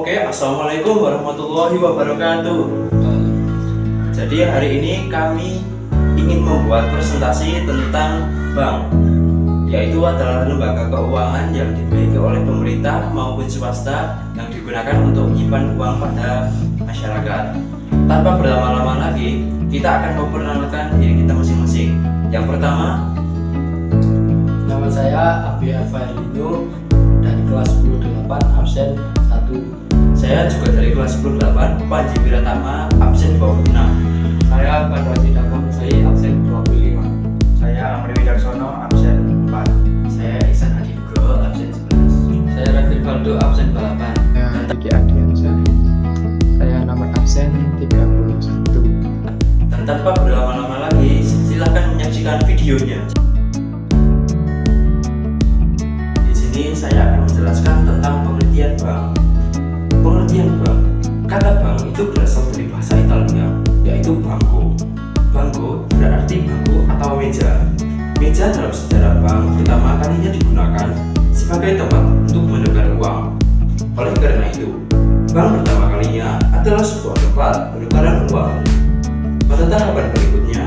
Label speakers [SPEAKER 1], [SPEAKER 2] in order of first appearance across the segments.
[SPEAKER 1] Oke, assalamualaikum warahmatullahi wabarakatuh. Jadi hari ini kami ingin membuat presentasi tentang bank, yaitu adalah lembaga keuangan yang dimiliki oleh pemerintah maupun swasta yang digunakan untuk menyimpan uang pada masyarakat. Tanpa berlama-lama lagi, kita akan memperkenalkan diri kita masing-masing. Yang pertama,
[SPEAKER 2] nama saya Abi Alfairlindo dari kelas 10-8 absen 1.
[SPEAKER 1] saya juga dari kelas 10-8, Panji Wiratama, absen 26.
[SPEAKER 3] Saya Panji Dagong Sai, absen 25.
[SPEAKER 4] Saya Amri Wijaksono, absen 4.
[SPEAKER 5] Saya Ihsan Adi Nugroho, absen 11.
[SPEAKER 3] Saya Raffi Faldo, absen 8.
[SPEAKER 6] Saya Diki Adiansyah, saya nomor absen 31.
[SPEAKER 1] Dan tanpa berlama-lama lagi, silahkan menyaksikan videonya. Di sini saya akan menjelaskan tentang pengertian bank. Pengertian bank, kata bank itu berasal dari bahasa Italia, yaitu banco. Banco berarti bangku atau meja. Meja dalam sejarah bank pertama kalinya digunakan sebagai tempat untuk menukar uang. Oleh karena itu, bank pertama kalinya adalah sebuah tempat penukaran uang. Pada tahapan berikutnya,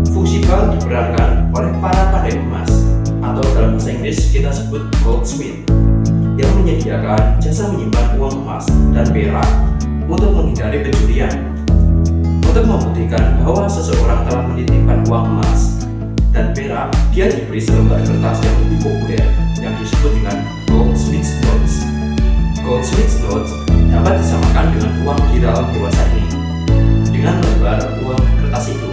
[SPEAKER 1] fungsi bank diperankan oleh para pandai emas, atau dalam bahasa Inggris kita sebut goldsmith, yang menyediakan jasa menyimpan uang emas dan perak untuk menghindari pencurian. Untuk membuktikan bahwa seseorang telah menitipkan uang emas dan perak, dia diberi selembar kertas yang lebih populer yang disebut dengan goldsmith's notes. Goldsmith's notes dapat disamakan dengan uang viral dewasa ini. Dengan lembar uang kertas itu,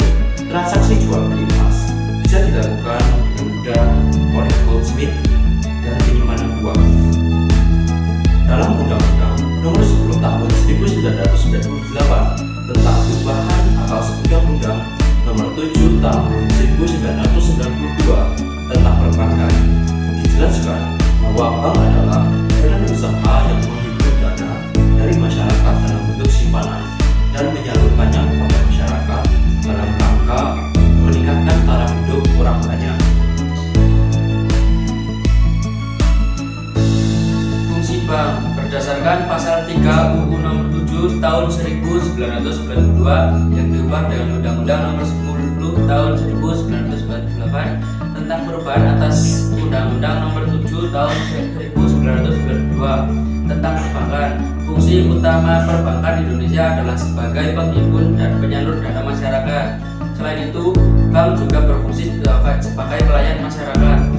[SPEAKER 1] transaksi jual beli emas bisa dilakukan dengan mudah oleh goldsmith dan penyimpanan uang. Dalam Undang-Undang Nomor 10 Tahun 1998 tentang perubahan atas Undang-Undang Nomor 7 Tahun 1992 tentang perbankan, dijelaskan bahwa bank adalah badan usaha yang menghimpun dana dari masyarakat dalam bentuk simpanan dan menyalurkannya kepada masyarakat dalam rangka meningkatkan taraf hidup orang banyak.
[SPEAKER 3] Fungsi bank berdasarkan pasal 3 UU Nomor 7 Tahun 1992 yang diubah dengan Undang-Undang Nomor 10 Tahun 1998 tentang perubahan atas Undang-Undang Nomor 7 Tahun 1992 tentang perbankan. Fungsi utama perbankan di Indonesia adalah sebagai penghimpun dan penyalur dana masyarakat. Selain itu, bank juga berfungsi sebagai pelayan masyarakat,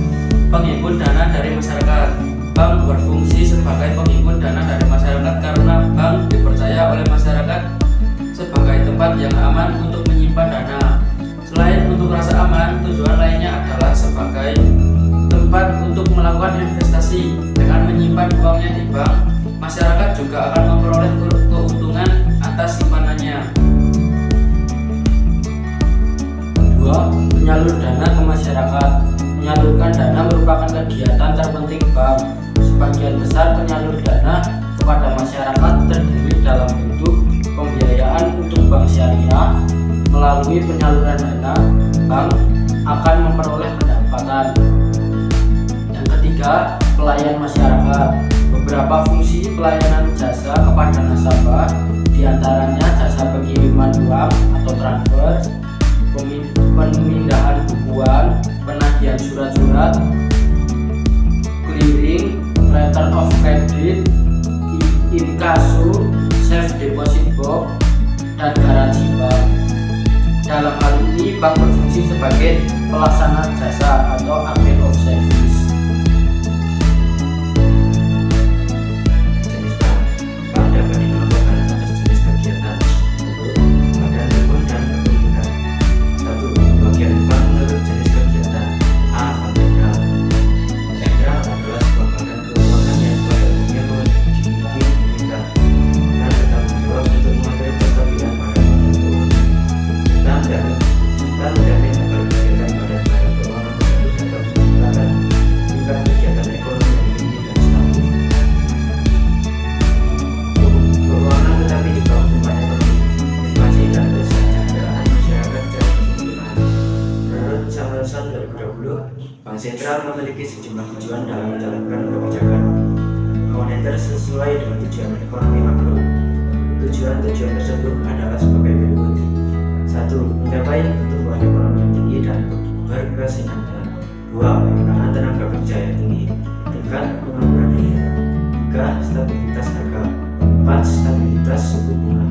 [SPEAKER 3] penghimpun dana dari masyarakat. Bank berfungsi sebagai penghimpun dana dari masyarakat karena bank dipercaya oleh masyarakat sebagai tempat yang aman untuk menyimpan dana. Selain untuk rasa aman, tujuan lainnya adalah sebagai tempat untuk melakukan investasi. Dengan menyimpan uangnya di bank, masyarakat juga akan memperoleh keuntungan atas simpanannya.
[SPEAKER 2] 2. Penyalur dana ke masyarakat. Menyalurkan dana merupakan kegiatan terpenting bank. Sebagian besar penyalur dana kepada masyarakat terdiri dalam bentuk pembiayaan untuk bank syariah. Melalui penyaluran dana, bank akan memperoleh pendapatan. Yang ketiga, pelayan masyarakat. Beberapa fungsi pelayanan jasa kepada nasabah, diantaranya jasa pengiriman uang atau transfer, pemindahan bukuan, penagihan surat-surat, clearing, letter of credit, inkasu, safe deposit box, dan garansi bank. Dalam hal ini, bank berfungsi sebagai pelaksana jasa atau agent of service.
[SPEAKER 5] Jenis bank. Bank dapat dikelompokkan atas jenis kegiatan. 1. Badan hukum dan kepemilikan. 1. Bagian bank menurut jenis kegiatan. A. Bank sentral. Sentral adalah sebuah badan keuangan yang pada umumnya dimiliki pemerintah dan bertanggung jawab untuk mengatur kestabilan pada badan keuangan. Standar. Kita menjamin agar kegiatan badan keuangan tersebut dapat menciptakan tingkat kegiatan ekonomi yang tinggi dan stabil. Keuangan tetapi juga upaya partisipasi dan kesejahteraan masyarakat secara keseluruhan. Menurut Samuelson 2020, Bank Sentral memiliki sejumlah tujuan dalam menjalankan kebijakan.
[SPEAKER 4] moneter sesuai dengan tujuan ekonomi makro. Tujuan-tujuan tersebut adalah sebagai berikut. 1. Mencapai pertumbuhan ekonomi yang tinggi dan berkesinambungan. 2. Penggunaan tenaga kerja yang tinggi. Tingkat pengangguran rendah. 3. Stabilitas harga. 4. Stabilitas suku bunga.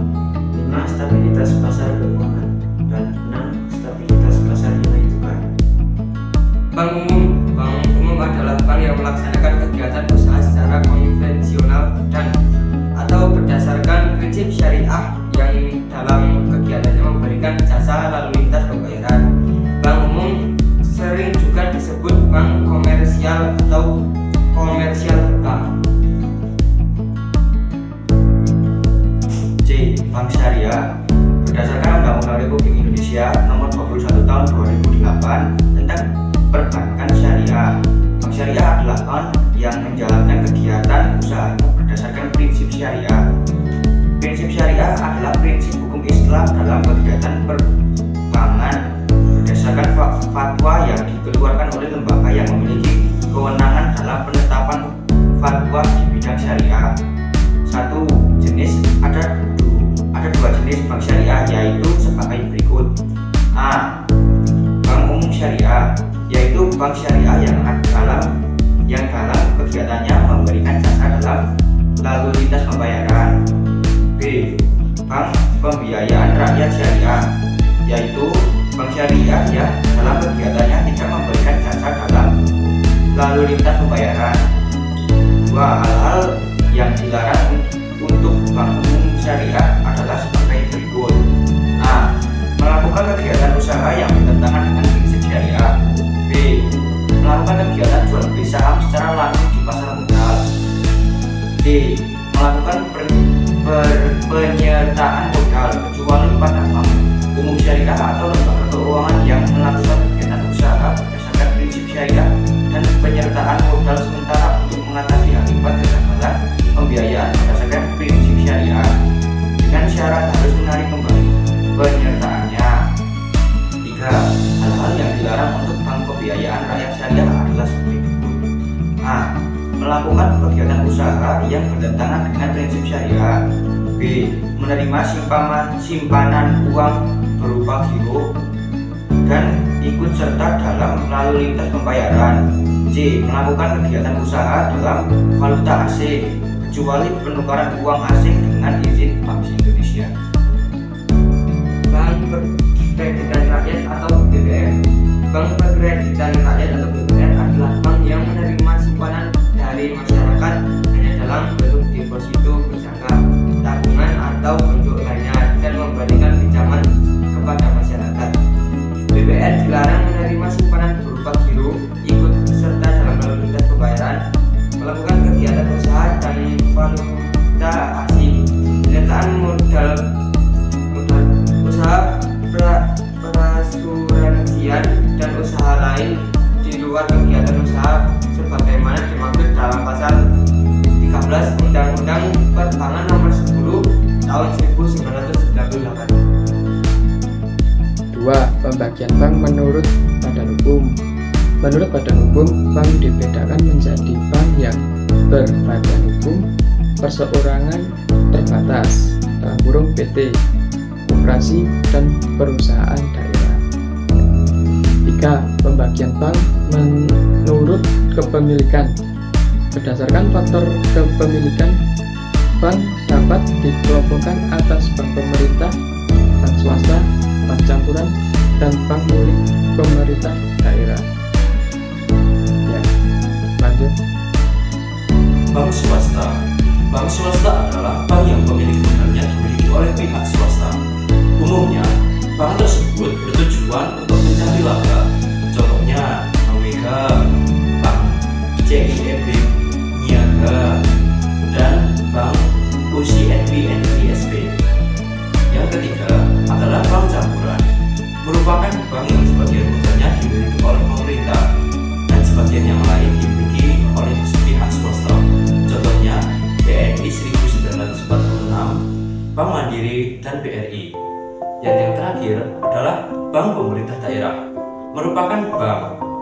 [SPEAKER 4] 5. Stabilitas pasar keuangan. Dan 6. Stabilitas pasar nilai tukar.
[SPEAKER 3] Bank umum adalah bank yang melaksanakan kegiatan usaha secara konvensional dan atau berdasarkan prinsip syariah yang dalam kegiatannya memberikan jasa lalu lintas pembayaran. Bank umum sering juga disebut bank komersial atau komersial bank.
[SPEAKER 5] C. Bank syariah. Berdasarkan Undang-Undang Republik Indonesia Nomor 21 Tahun 2008 tentang Perbankan Syariah, bank syariah adalah bank yang menjalankan kegiatan usahanya berdasarkan prinsip syariah. Prinsip syariah adalah prinsip hukum Islam dalam kegiatan perbankan berdasarkan fatwa yang dikeluarkan oleh lembaga yang memiliki kewenangan dalam penetapan fatwa di bidang syariah. Ada dua jenis bank syariah, yaitu sebagai berikut. A. Bank umum syariah, yaitu bank syariah yang dalam kegiatannya memberikan jasa dalam lalu lintas pembayaran. B. Bank pembiayaan rakyat syariah, yaitu bank syariah yang dalam kegiatannya tidak memberikan jasa dalam lalu lintas pembayaran. 2. Hal-hal yang dilarang untuk bank umum syariah adalah sebagai berikut. A. Melakukan kegiatan usaha yang bertentangan dengan prinsip syariah. B. Melakukan kegiatan jual beli saham secara langsung di pasar modal. D. Melakukan penyertaan modal kecuali pada bank umum syariah atau lembaga keuangan yang melakukan kegiatan usaha berdasarkan prinsip syariah dan penyertaan modal sementara untuk mengatasi akibat kegagalan pembiayaan berdasarkan prinsip syariah dengan syarat harus menarik kembali penyertaannya. 3. Hal-hal yang dilarang untuk bank pembiayaan rakyat syariah adalah sebagai berikut. A. Melakukan kegiatan usaha yang bertentangan dengan prinsip syariah. B. Menerima simpanan uang berupa giro dan ikut serta dalam lalu lintas pembayaran. C. Melakukan kegiatan usaha dalam valuta asing kecuali penukaran uang asing dengan izin Bank Indonesia.
[SPEAKER 3] Bank Kreditan Rakyat atau BBR. Bank Kreditan Rakyat atau BBR adalah bank yang menerima simpanan dari masyarakat hanya dalam bentuk deposito berjangka, tabungan atau bentuk lainnya dan memberikan pinjaman kepada masyarakat. BBR dilarang menerima simpanan berupa giro, ikut serta dalam lalu lintas pembayaran, melakukan kegiatan usaha dan valuta asing, penyertaan modal usaha perasuransian dan usaha lain di luar kegiatan usaha sebagaimana dimaksud dalam pasal 13 Undang-Undang Perbankan Nomor 10 Tahun 1998.
[SPEAKER 6] 2. Pembagian bank menurut Badan Hukum. Menurut Badan Hukum, bank dibedakan menjadi bank yang berbadan hukum, perseorangan terbatas (PT), koperasi, dan perusahaan daerah. 3. Pembagian bank menurut kepemilikan. Berdasarkan faktor kepemilikan, bank dapat dikelompokkan atas bank pemerintah, bank swasta, bank campuran, dan bank milik pemerintah daerah. Ya, lanjut.
[SPEAKER 1] Bank swasta. Bank swasta adalah bank yang pemilik modalnya dimiliki oleh pihak swasta. Umumnya, bank tersebut bertujuan untuk mencari laba. Contohnya, Mega, Bank CIMB, Niaga, dan Bank UCNB. Yang ketiga adalah bank campuran, merupakan bank yang sebagian modalnya dimiliki oleh pemerintah dan sebagian yang lain dimiliki oleh pihak swasta. Contohnya BNI 1946, Bank Mandiri, dan BRI. Yang terakhir adalah Bank Pemerintah Daerah, merupakan bank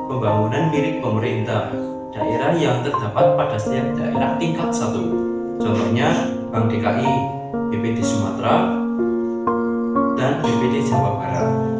[SPEAKER 1] pembangunan milik pemerintah daerah yang terdapat pada setiap daerah tingkat 1. Contohnya Bank DKI, BPD Sumatera, dan BPD Jawa Barat.